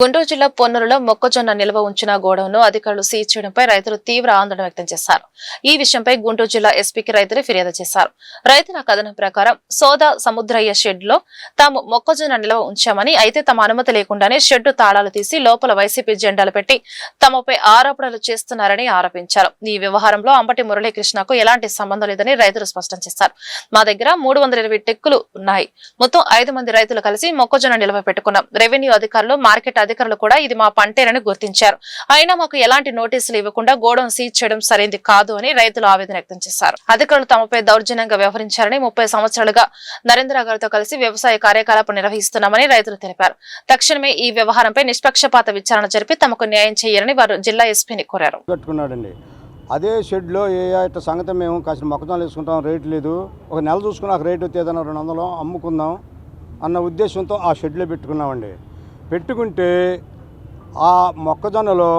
గుంటూరు జిల్లా పొన్నూరులో మొక్కజొన్న నిల్వ ఉంచిన గోడౌన్ను అధికారులు సీజ్ చేయడంపై రైతులు తీవ్ర ఆందోళన వ్యక్తం చేశారు. ఈ విషయంపై గుంటూరు జిల్లా ఎస్పీకి రైతులు ఫిర్యాదు చేశారు. రైతుల కథనం ప్రకారం సోదా సముద్రయ్య షెడ్ లో తాము మొక్కజొన్న నిల్వ ఉంచామని, అయితే తమ అనుమతి లేకుండానే షెడ్డు తాళాలు తీసి లోపల వైసీపీ జెండాలు పెట్టి తమపై ఆరోపణలు చేస్తున్నారని ఆరోపించారు. ఈ వ్యవహారంలో అంబటి మురళీకృష్ణకు ఎలాంటి సంబంధం లేదని రైతులు స్పష్టం చేశారు. మా దగ్గర 320 టెక్కులు ఉన్నాయి. మొత్తం 5 మంది రైతులు కలిసి మొక్కజొన్న నిల్వ పెట్టుకున్నాం. రెవెన్యూ అధికారులు, మార్కెట్ అధికారులు కూడా ఇది మా పంటేనని గుర్తించారు. అయినా మాకు ఎలాంటి నోటీసులు ఇవ్వకుండా గోడౌన్ సీజ్ చేయడం సరైంది కాదు అని రైతులు ఆవేదన వ్యక్తం చేశారు. అధికారులు తమపై దౌర్జన్యంగా వ్యవహరించారని, 30 సంవత్సరాలుగా నరేంద్ర గారితో కలిసి వ్యవసాయ కార్యకలాపం నిర్వహిస్తున్నామని రైతులు తెలిపారు. తక్షణమే ఈ వ్యవహారంపై నిష్పక్షపాత విచారణ జరిపి తమకు న్యాయం చేయాలని వారు జిల్లా ఎస్పీని కోరారు. అదే షెడ్లో ఇట్లా సంగతి మేము కాసిన మొక్కజొన్నలు వేసుకుంటాం, రేటు లేదు, ఒక నెల చూసుకుని నాకు రేటు వచ్చి ఏదైనా 200 అమ్ముకుందాం అన్న ఉద్దేశంతో ఆ షెడ్లో పెట్టుకున్నామండి. పెట్టుకుంటే ఆ మొక్కజొన్నలో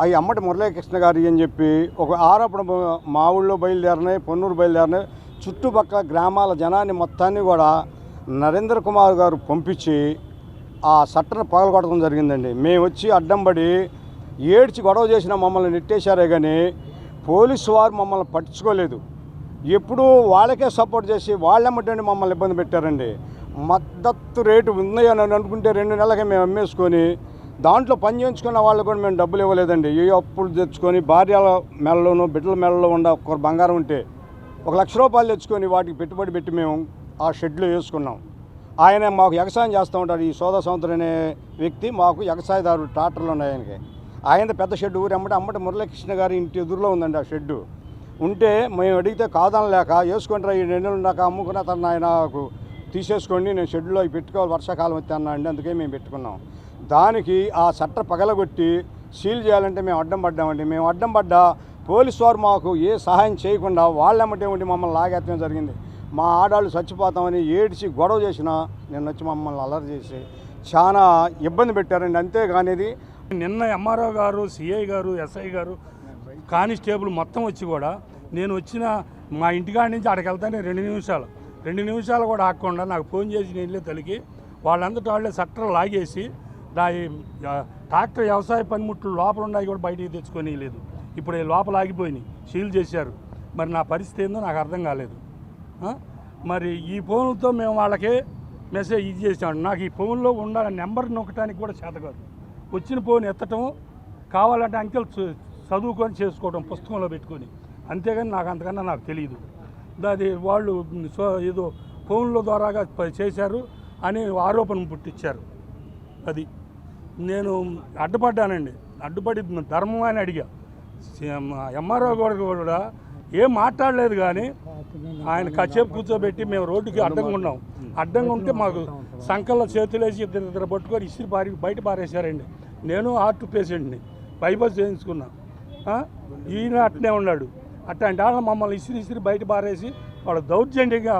అవి అమ్మటి మురళీకృష్ణ గారు అని చెప్పి ఒక ఆరోపణ మా ఊళ్ళో బయలుదేరినాయి, పొన్నూరు బయలుదేరినాయి. చుట్టుపక్కల గ్రామాల జనాన్ని మొత్తాన్ని కూడా నరేంద్ర కుమార్ గారు పంపించి ఆ సట్టను పగలగొట్టడం జరిగిందండి. మేము వచ్చి అడ్డం పడి ఏడ్చి గొడవ చేసిన మమ్మల్ని నెట్టేశారే కానీ పోలీసు వారు మమ్మల్ని పట్టించుకోలేదు. ఎప్పుడూ వాళ్ళకే సపోర్ట్ చేసి వాళ్ళెమ్మటండి మమ్మల్ని ఇబ్బంది పెట్టారండి. మద్దతు రేటు ఉంది అని అనుకుంటే 2 నెలలకి మేము అమ్మేసుకొని దాంట్లో పని చేయించుకున్న వాళ్ళు కూడా మేము డబ్బులు ఇవ్వలేదండి. ఏ అప్పులు తెచ్చుకొని భార్యల మెడలోనూ బిడ్డల మెడలో ఉన్న ఒక బంగారం ఉంటే 1 లక్ష రూపాయలు తెచ్చుకొని వాటికి పెట్టుబడి పెట్టి మేము ఆ షెడ్లో వేసుకున్నాం. ఆయన మాకు వ్యవసాయం చేస్తూ ఉంటాడు. ఈ సోదా సముద్రం అనే వ్యక్తి మాకు వ్యవసాయదారు ట్రాక్టర్లు ఉన్నాయి ఆయనకి. ఆయన పెద్ద షెడ్ ఊరు అమ్మటి మురళీకృష్ణ గారి ఇంటి ఎదురులో ఉందండి ఆ షెడ్డు. ఉంటే మేము అడిగితే కాదనలేక వేసుకుంటారా ఈ 2 నెలలు దాకా అమ్ముకున్న తను ఆయనకు తీసేసుకోండి, నేను షెడ్లో అవి పెట్టుకోవాలి, వర్షాకాలం వచ్చి అన్నా అండి. అందుకే మేము పెట్టుకున్నాం. దానికి ఆ సట్ట పగలగొట్టి సీల్ చేయాలంటే మేము అడ్డం పడ్డామండి. మేము అడ్డం పడ్డా పోలీసు వారు మాకు ఏ సహాయం చేయకుండా వాళ్ళెమ్మటే ఉండి మమ్మల్ని లాగేత్తడం జరిగింది. మా ఆడాళ్ళు చచ్చిపోతామని ఏడ్చి గొడవ చేసినా నిన్న వచ్చి మమ్మల్ని అల్లరి చేసి చాలా ఇబ్బంది పెట్టారండి. అంతేగానేది నిన్న ఎంఆర్ఓ గారు, సిఐ గారు, ఎస్ఐ గారు, కానిస్టేబుల్ మొత్తం వచ్చి కూడా నేను వచ్చిన మా ఇంటికాడి నుంచి అక్కడికి వెళ్తానే 2 నిమిషాలు కూడా ఆగకుండా నాకు ఫోన్ చేసి నేను తలికి వాళ్ళందరూ వాళ్ళే సట్టర్ లాగేసి ట్రాక్టర్ వ్యవసాయ పనిముట్లు లోపల ఉన్నాయి కూడా బయటికి తెచ్చుకొని లేదు. ఇప్పుడు లోపల ఆగిపోయినాయి, సీల్ చేశారు. మరి నా పరిస్థితి ఏందో నాకు అర్థం కాలేదు. మరి ఈ ఫోన్లతో మేము వాళ్ళకే మెసేజ్ ఇది చేసాము. నాకు ఈ ఫోన్లో ఉండాలి నెంబర్ నొక్కడానికి కూడా చేత కాదు. వచ్చిన ఫోన్ ఎత్తటం, కావాలంటే అంకెల్ చదువుకొని చేసుకోవడం పుస్తకంలో పెట్టుకొని, అంతేగాని నాకు అంతకన్నా నాకు తెలియదు. అది వాళ్ళు ఏదో ఫోన్ల ద్వారాగా చేశారు అని ఆరోపణ పుట్టించారు. అది నేను అడ్డుపడ్డానండి. అడ్డుపడి ధర్మం అని అడిగా. ఎంఆర్ఓ కూడా ఏం మాట్లాడలేదు కానీ ఆయన కాసేపు కూర్చోబెట్టి మేము రోడ్డుకి అడ్డంగా ఉన్నాం. అడ్డంగా ఉంటే మాకు సంకల్లో చేతులేసి ఇద్దరు పట్టుకొని ఇసిరి బయట పారేశారండి. నేను హార్ట్ పేషెంట్ని, బైపాస్ చేయించుకున్నా. ఈయన అట్నే ఉన్నాడు. అట్లాంటి వాళ్ళు మమ్మల్ని ఇసిరి బయట పారేసి వాళ్ళు దౌర్జన్యంగా